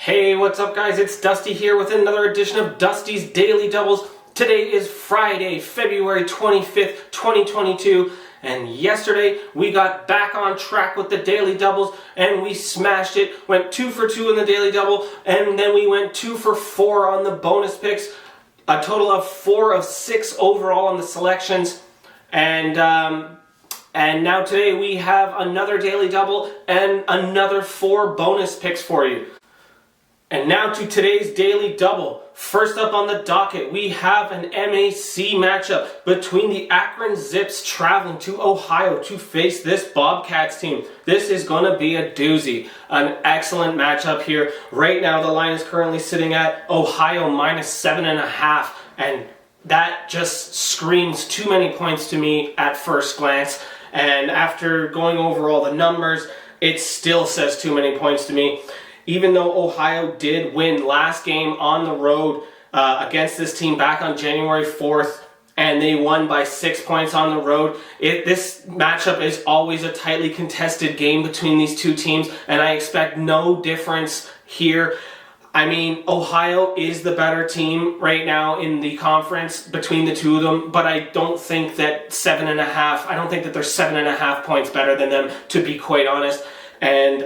Hey, what's up guys? It's Dusty here with another edition of Dusty's Daily Doubles. Today is Friday, February 25th, 2022, and yesterday we got back on track with the Daily Doubles and we smashed it. Went 2 for 2 in the Daily Double, and then we went 2 for 4 on the bonus picks. A total of 4 of 6 overall on the selections. And now today we have another Daily Double and another 4 bonus picks for you. And now to today's Daily Double. First up on the docket, we have an MAC matchup between the Akron Zips traveling to Ohio to face this Bobcats team. This is going to be a doozy. An excellent matchup here. Right now the line is currently sitting at Ohio minus 7.5, and that just screams too many points to me at first glance. And after going over all the numbers, it still says too many points to me. Even though Ohio did win last game on the road against this team back on January 4th, and they won by 6 points on the road, this matchup is always a tightly contested game between these two teams, and I expect no difference here. I mean, Ohio is the better team right now in the conference between the two of them, but I don't think that 7.5, I don't think that they're 7.5 points better than them, to be quite honest. And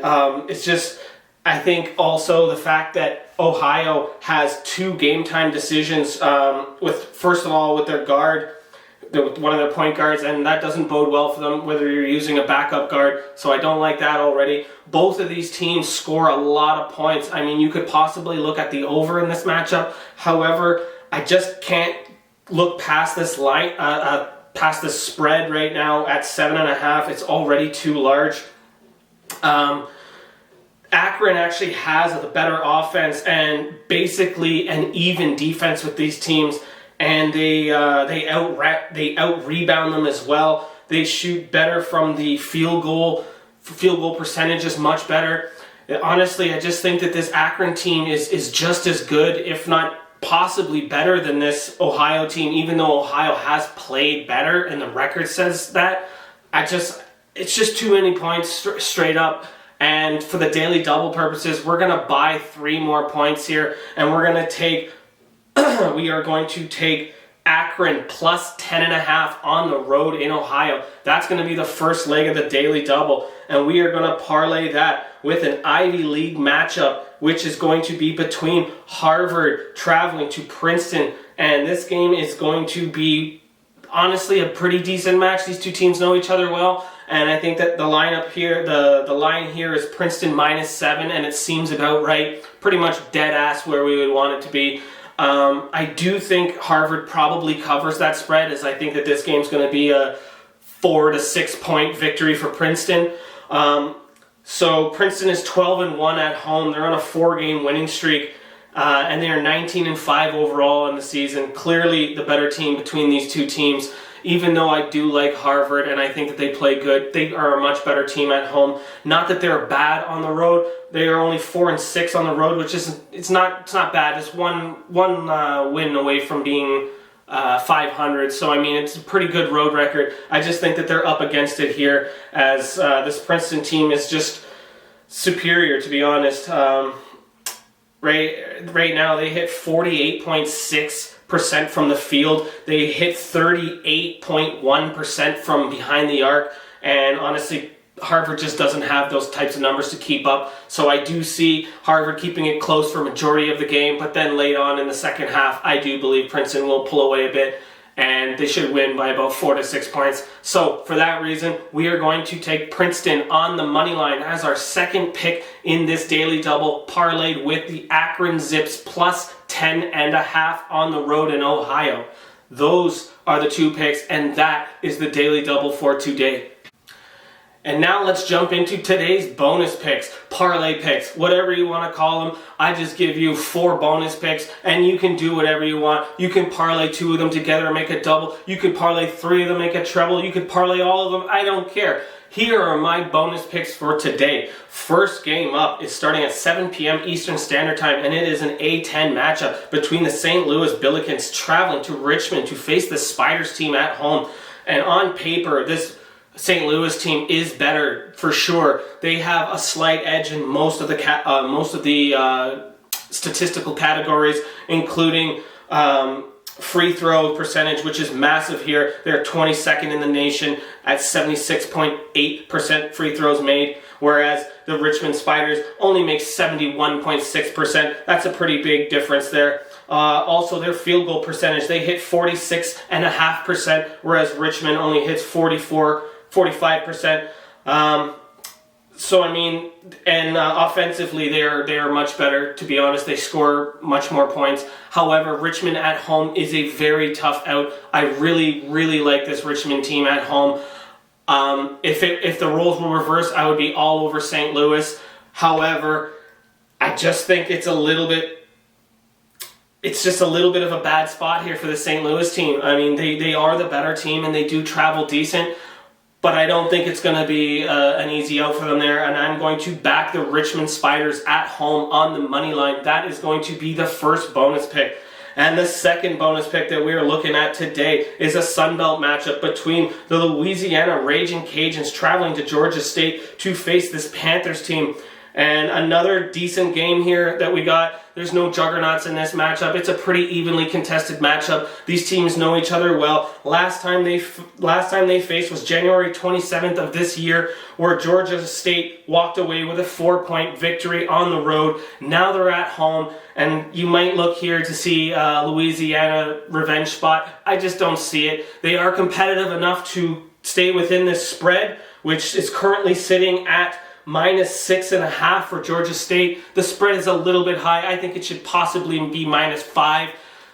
it's just, I think also the fact that Ohio has 2 game time decisions first of all with their guard, with one of their point guards, and that doesn't bode well for them whether you're using a backup guard, so I don't like that already. Both of these teams score a lot of points. I mean, you could possibly look at the over in this matchup. However, I just can't look past this line, past this spread right now at 7.5. It's already too large. Akron actually has the better offense and basically an even defense with these teams, and they out rebound them as well. They shoot better from the field goal percentage is much better. Honestly, I just think that this Akron team is just as good, if not possibly better than this Ohio team, even though Ohio has played better and the record says that. It's just too many points straight up. And for the Daily Double purposes, we're going to buy 3 more points here, and we're going to take, we are going to take Akron plus 10.5 on the road in Ohio. That's going to be the first leg of the Daily Double, and we are going to parlay that with an Ivy League matchup, which is going to be between Harvard traveling to Princeton, and this game is going to be honestly a pretty decent match. These two teams know each other well, and I think that the lineup here, the line here is Princeton minus 7, and it seems about right, pretty much dead ass where we would want it to be. I do think Harvard probably covers that spread, as I think that this game's going to be a 4 to 6 point victory for Princeton. So Princeton is 12-1 at home. They're on a 4-game winning streak. And they are 19-5 overall in the season. Clearly the better team between these two teams. Even though I do like Harvard and I think that they play good, they are a much better team at home. Not that they're bad on the road. They are only 4-6 on the road, which is it's not bad. It's one win away from being 500. So I mean, it's a pretty good road record. I just think that they're up against it here, as this Princeton team is just superior, to be honest. Right now, they hit 48.6% from the field. They hit 38.1% from behind the arc. And honestly, Harvard just doesn't have those types of numbers to keep up. So I do see Harvard keeping it close for a majority of the game. But then late on in the second half, I do believe Princeton will pull away a bit, and they should win by about 4 to 6 points. So for that reason, we are going to take Princeton on the money line as our second pick in this Daily Double, parlayed with the Akron Zips plus 10.5 on the road in Ohio. Those are the 2 picks, and that is the Daily Double for today. And now let's jump into today's bonus picks, parlay picks, whatever you want to call them. I just give you 4 bonus picks, and you can do whatever you want. You can parlay 2 of them together and make a double. You can parlay 3 of them, make a treble. You can parlay all of them. I don't care. Here are my bonus picks for today. First game up is starting at 7 p.m. Eastern Standard Time, and it is an A10 matchup between the St. Louis Billikens traveling to Richmond to face the Spiders team at home. And on paper, this St. Louis team is better for sure. They have a slight edge in most of the statistical categories, including free throw percentage, which is massive here. They're 22nd in the nation at 76.8% free throws made, whereas the Richmond Spiders only make 71.6%. That's a pretty big difference there. Also, their field goal percentage, they hit 46.5%, whereas Richmond only hits 45%. So I mean, and offensively, they are much better. To be honest, they score much more points. However, Richmond at home is a very tough out. I really like this Richmond team at home. If the roles were reversed, I would be all over St. Louis. However, I just think it's just a little bit of a bad spot here for the St. Louis team. I mean, they are the better team and they do travel decent. But I don't think it's going to be an easy out for them there. And I'm going to back the Richmond Spiders at home on the money line. That is going to be the first bonus pick. And the second bonus pick that we are looking at today is a Sunbelt matchup between the Louisiana Raging Cajuns traveling to Georgia State to face this Panthers team. And another decent game here that we got. There's no juggernauts in this matchup. It's a pretty evenly contested matchup. These teams know each other well. Last time they faced was January 27th of this year, where Georgia State walked away with a 4-point victory on the road. Now they're at home, and you might look here to see Louisiana revenge spot. I just don't see it. They are competitive enough to stay within this spread, which is currently sitting at -6.5 for Georgia State. The spread is a little bit high. I think it should possibly be -5.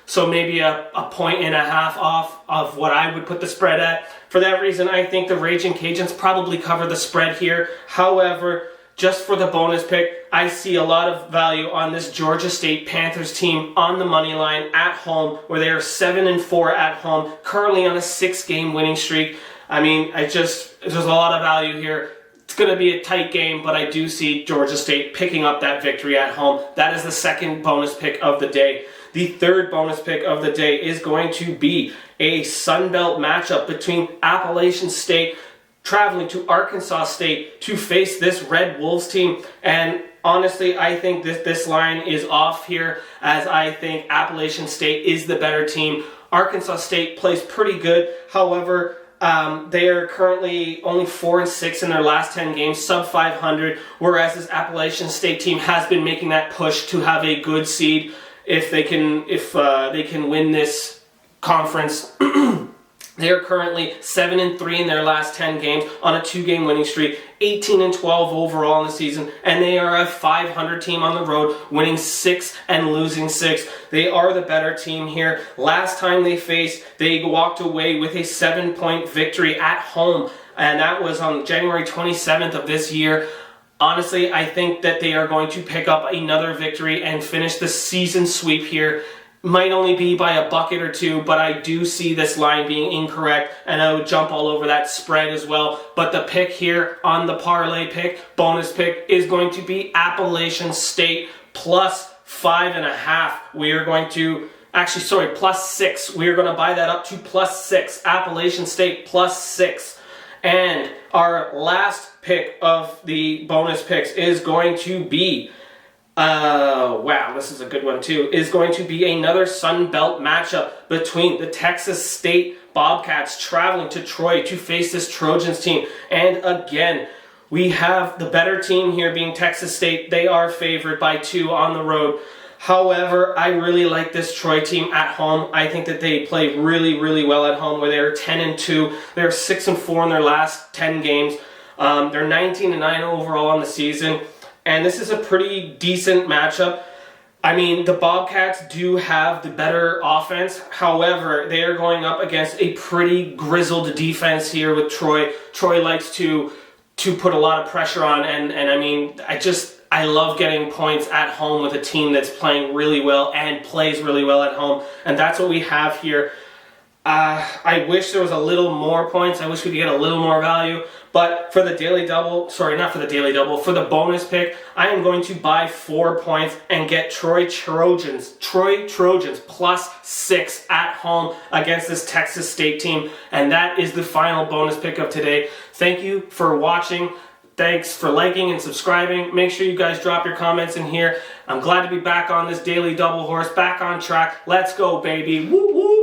So maybe a 1.5 off of what I would put the spread at. For that reason, I think the Raging Cajuns probably cover the spread here. However, just for the bonus pick, I see a lot of value on this Georgia State Panthers team on the money line at home, where they are 7-4 at home, currently on a 6-game winning streak. I mean, there's a lot of value here. It's going to be a tight game, but I do see Georgia State picking up that victory at home. That is the second bonus pick of the day. The third bonus pick of the day is going to be a Sunbelt matchup between Appalachian State traveling to Arkansas State to face this Red Wolves team. And honestly, I think this line is off here, as I think Appalachian State is the better team. Arkansas State plays pretty good. However, they are currently only 4-6 in their last 10 games, sub 500, whereas this Appalachian State team has been making that push to have a good seed if they can win this conference. They are currently 7-3 in their last 10 games on a 2-game winning streak, 18-12 overall in the season, and they are a 500 team on the road, winning 6 and losing 6. They are the better team here. Last time they faced, they walked away with a 7-point victory at home, and that was on January 27th of this year. Honestly, I think that they are going to pick up another victory and finish the season sweep here. Might only be by a bucket or two, but I do see this line being incorrect, and I would jump all over that spread as well. But the pick here on the parlay pick, bonus pick, is going to be Appalachian State plus 5.5. We are going to, plus 6. We are going to buy that up to plus 6. Appalachian State plus 6. And our last pick of the bonus picks is going to be, wow, this is a good one too, is going to be another Sun Belt matchup between the Texas State Bobcats traveling to Troy to face this Trojans team. And again, we have the better team here being Texas State. They are favored by 2 on the road. However, I really like this Troy team at home. I think that they play really well at home, where they're 10-2. They're 6-4 in their last 10 games. They're 19-9 overall on the season. And this is a pretty decent matchup. I mean, the Bobcats do have the better offense. However, they are going up against a pretty grizzled defense here with Troy. Troy likes to put a lot of pressure on. And I mean, I love getting points at home with a team that's playing really well and plays really well at home. And that's what we have here. I wish there was a little more points. I wish we could get a little more value. But for the daily double, sorry, not for the daily double, for the bonus pick, I am going to buy 4 points and get Troy Trojans +6 at home against this Texas State team. And that is the final bonus pick of today. Thank you for watching. Thanks for liking and subscribing. Make sure you guys drop your comments in here. I'm glad to be back on this daily double horse, back on track. Let's go, baby. Woo woo!